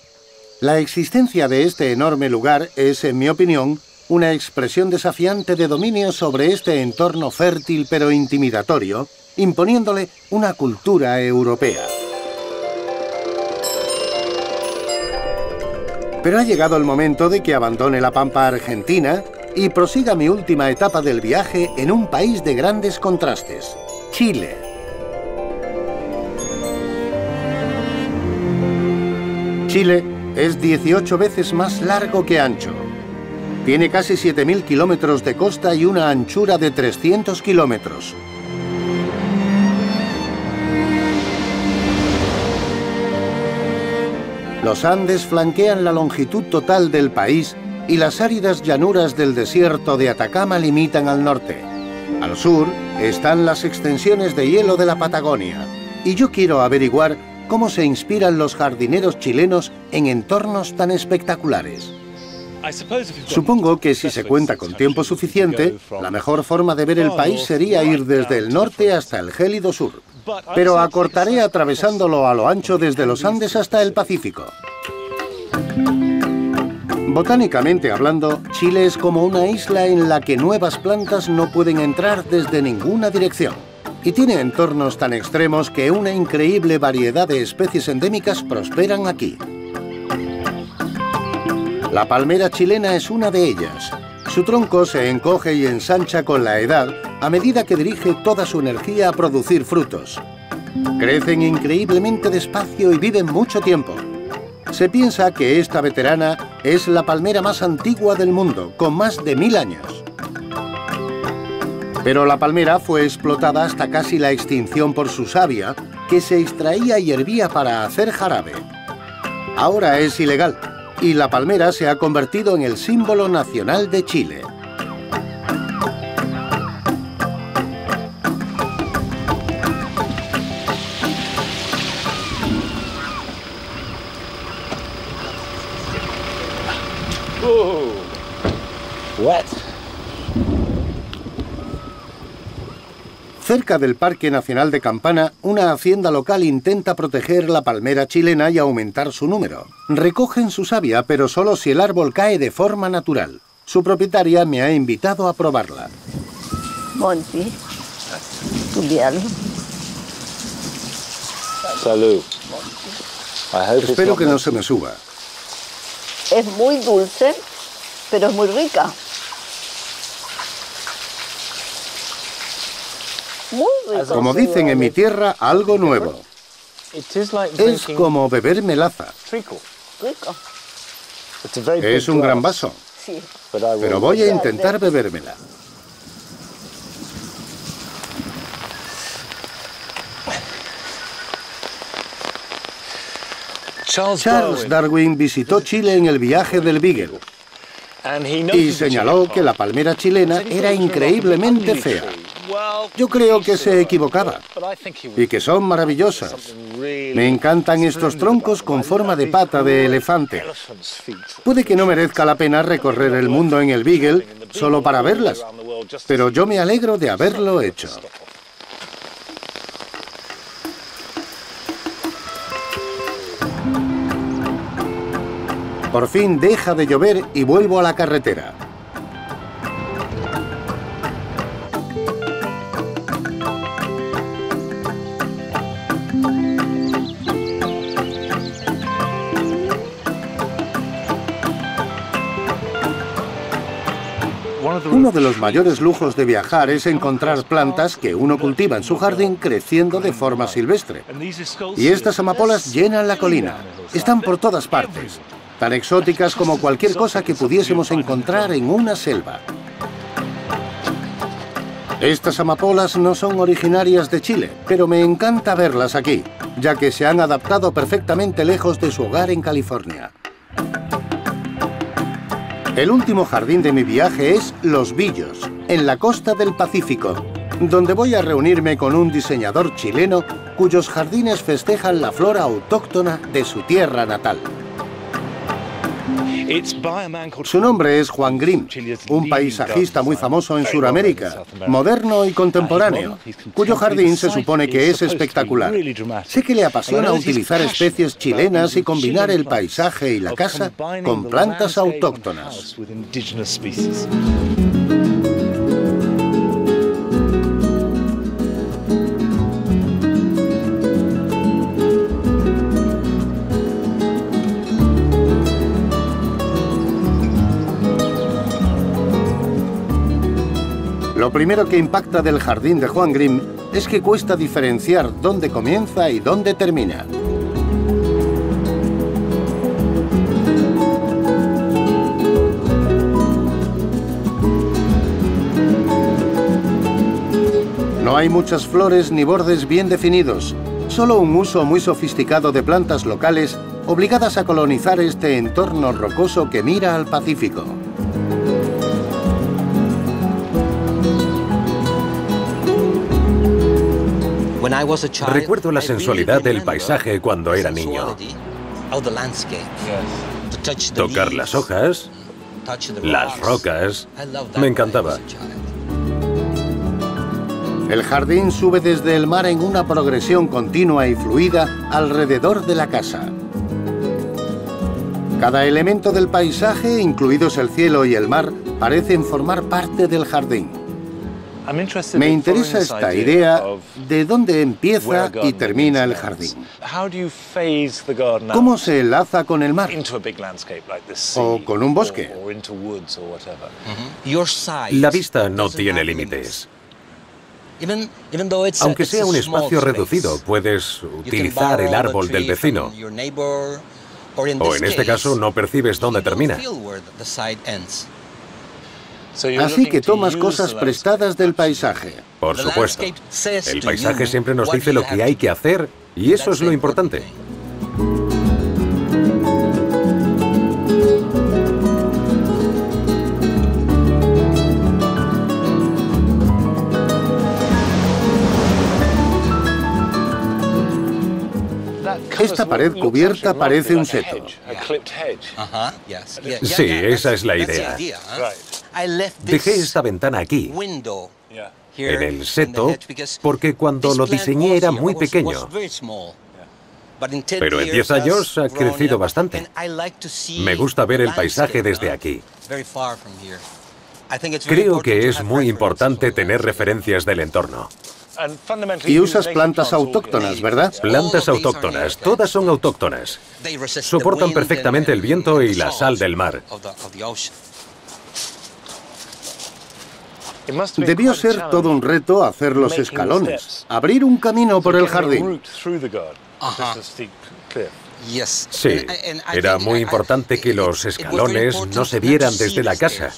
La existencia de este enorme lugar es, en mi opinión, una expresión desafiante de dominio sobre este entorno fértil pero intimidatorio, imponiéndole una cultura europea. Pero ha llegado el momento de que abandone la Pampa argentina y prosiga mi última etapa del viaje en un país de grandes contrastes, Chile. Chile es 18 veces más largo que ancho. Tiene casi 7.000 kilómetros de costa y una anchura de 300 kilómetros. Los Andes flanquean la longitud total del país y las áridas llanuras del desierto de Atacama limitan al norte. Al sur están las extensiones de hielo de la Patagonia. Y yo quiero averiguar cómo se inspiran los jardineros chilenos en entornos tan espectaculares. Supongo que si se cuenta con tiempo suficiente, la mejor forma de ver el país sería ir desde el norte hasta el gélido sur. Pero acortaré atravesándolo a lo ancho desde los Andes hasta el Pacífico. Botánicamente hablando, Chile es como una isla en la que nuevas plantas no pueden entrar desde ninguna dirección. Y tiene entornos tan extremos que una increíble variedad de especies endémicas prosperan aquí. La palmera chilena es una de ellas. Su tronco se encoge y ensancha con la edad a medida que dirige toda su energía a producir frutos. Crecen increíblemente despacio y viven mucho tiempo. Se piensa que esta veterana es la palmera más antigua del mundo, con más de 1000 años. Pero la palmera fue explotada hasta casi la extinción por su savia, que se extraía y hervía para hacer jarabe. Ahora es ilegal, y la palmera se ha convertido en el símbolo nacional de Chile. Cerca del Parque Nacional de Campana, una hacienda local intenta proteger la palmera chilena y aumentar su número. Recogen su savia, pero solo si el árbol cae de forma natural. Su propietaria me ha invitado a probarla. Monty, estudiarlo. Salud. Espero que no se me suba. Es muy dulce, pero es muy rica. Como dicen en mi tierra, algo nuevo. Es como beber melaza. Es un gran vaso, pero voy a intentar bebérmela. Charles Darwin visitó Chile en el viaje del Beagle. Y señaló que la palmera chilena era increíblemente fea. Yo creo que se equivocaba y que son maravillosas. Me encantan estos troncos con forma de pata de elefante. Puede que no merezca la pena recorrer el mundo en el Beagle solo para verlas, pero yo me alegro de haberlo hecho. Por fin deja de llover y vuelvo a la carretera. Uno de los mayores lujos de viajar es encontrar plantas que uno cultiva en su jardín creciendo de forma silvestre. Y estas amapolas llenan la colina. Están por todas partes, tan exóticas como cualquier cosa que pudiésemos encontrar en una selva. Estas amapolas no son originarias de Chile, pero me encanta verlas aquí, ya que se han adaptado perfectamente lejos de su hogar en California. El último jardín de mi viaje es Los Villos, en la costa del Pacífico, donde voy a reunirme con un diseñador chileno cuyos jardines festejan la flora autóctona de su tierra natal. Su nombre es Juan Grimm, un paisajista muy famoso en Sudamérica, moderno y contemporáneo, cuyo jardín se supone que es espectacular. Sé que le apasiona utilizar especies chilenas y combinar el paisaje y la casa con plantas autóctonas. Lo primero que impacta del jardín de Juan Grimm es que cuesta diferenciar dónde comienza y dónde termina. No hay muchas flores ni bordes bien definidos, solo un uso muy sofisticado de plantas locales obligadas a colonizar este entorno rocoso que mira al Pacífico. Recuerdo la sensualidad del paisaje cuando era niño. Tocar las hojas, las rocas, me encantaba. El jardín sube desde el mar en una progresión continua y fluida alrededor de la casa. Cada elemento del paisaje, incluidos el cielo y el mar, parecen formar parte del jardín. Me interesa esta idea de dónde empieza y termina el jardín. ¿Cómo se enlaza con el mar? ¿O con un bosque? La vista no tiene límites. Aunque sea un espacio reducido, puedes utilizar el árbol del vecino. O en este caso, no percibes dónde termina. Así que tomas cosas prestadas del paisaje. Por supuesto. El paisaje siempre nos dice lo que hay que hacer y eso es lo importante. Esta pared cubierta parece un seto. Sí, esa es la idea. Dejé esta ventana aquí, en el seto, porque cuando lo diseñé era muy pequeño. Pero en 10 años ha crecido bastante. Me gusta ver el paisaje desde aquí. Creo que es muy importante tener referencias del entorno. Y usas plantas autóctonas, ¿verdad? Plantas autóctonas, todas son autóctonas. Soportan perfectamente el viento y la sal del mar. Debió ser todo un reto hacer los escalones, abrir un camino por el jardín. Sí, era muy importante que los escalones no se vieran desde la casa.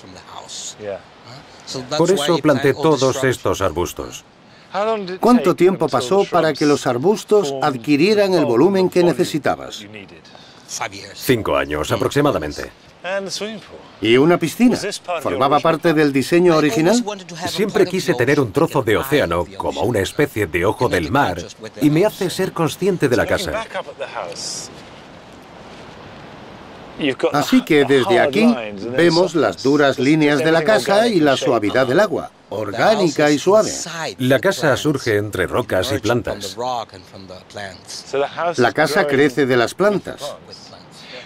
Por eso planté todos estos arbustos. ¿Cuánto tiempo pasó para que los arbustos adquirieran el volumen que necesitabas? 5 años aproximadamente. ¿Y una piscina? ¿Formaba parte del diseño original? Siempre quise tener un trozo de océano, como una especie de ojo del mar, y me hace ser consciente de la casa. Así que desde aquí vemos las duras líneas de la casa y la suavidad del agua, orgánica y suave. La casa surge entre rocas y plantas. La casa crece de las plantas.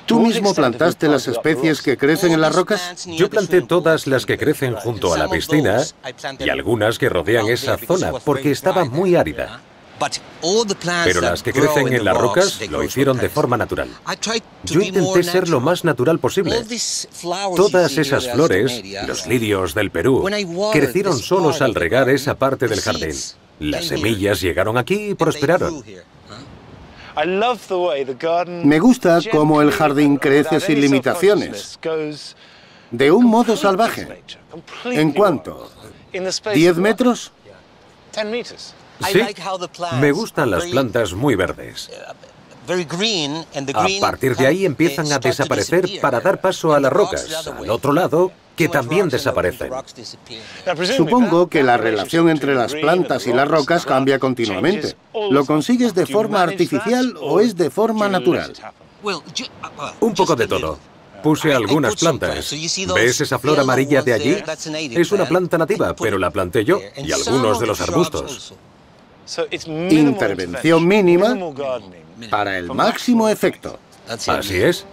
¿Tú mismo plantaste las especies que crecen en las rocas? Yo planté todas las que crecen junto a la piscina y algunas que rodean esa zona, porque estaba muy árida. Pero las que crecen en las rocas lo hicieron de forma natural. Yo intenté ser lo más natural posible. Todas esas flores, los lirios del Perú, crecieron solos al regar esa parte del jardín. Las semillas llegaron aquí y prosperaron. Me gusta cómo el jardín crece sin limitaciones, de un modo salvaje. ¿En cuánto? ¿10 metros? Sí, me gustan las plantas muy verdes. A partir de ahí empiezan a desaparecer para dar paso a las rocas, al otro lado, que también desaparecen. Supongo que la relación entre las plantas y las rocas cambia continuamente. ¿Lo consigues de forma artificial o es de forma natural? Un poco de todo. Puse algunas plantas. ¿Ves esa flor amarilla de allí? Es una planta nativa, pero la planté yo, y algunos de los arbustos. Intervención mínima para el máximo efecto. Así es.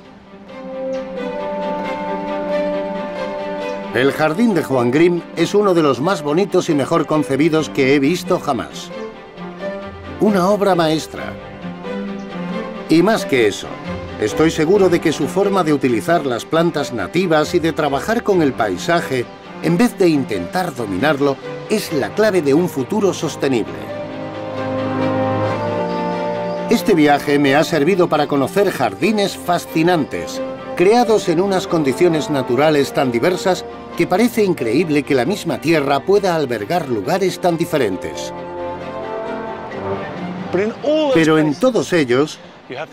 El jardín de Juan Grimm es uno de los más bonitos y mejor concebidos que he visto jamás. Una obra maestra. Y más que eso, estoy seguro de que su forma de utilizar las plantas nativas y de trabajar con el paisaje, en vez de intentar dominarlo, es la clave de un futuro sostenible. Este viaje me ha servido para conocer jardines fascinantes, creados en unas condiciones naturales tan diversas que parece increíble que la misma tierra pueda albergar lugares tan diferentes. Pero en todos ellos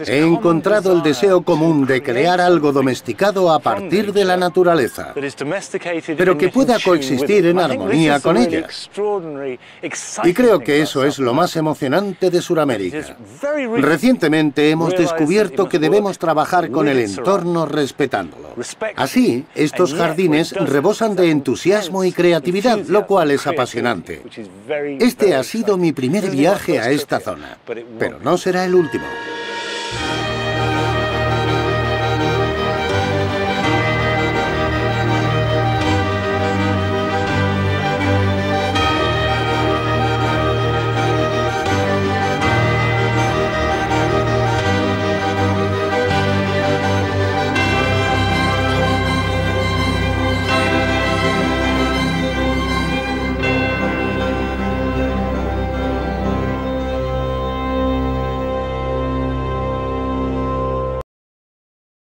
he encontrado el deseo común de crear algo domesticado a partir de la naturaleza, pero que pueda coexistir en armonía con ella. Y creo que eso es lo más emocionante de Sudamérica. Recientemente hemos descubierto que debemos trabajar con el entorno respetándolo. Así, estos jardines rebosan de entusiasmo y creatividad, lo cual es apasionante. Este ha sido mi primer viaje a esta zona, pero no será el último.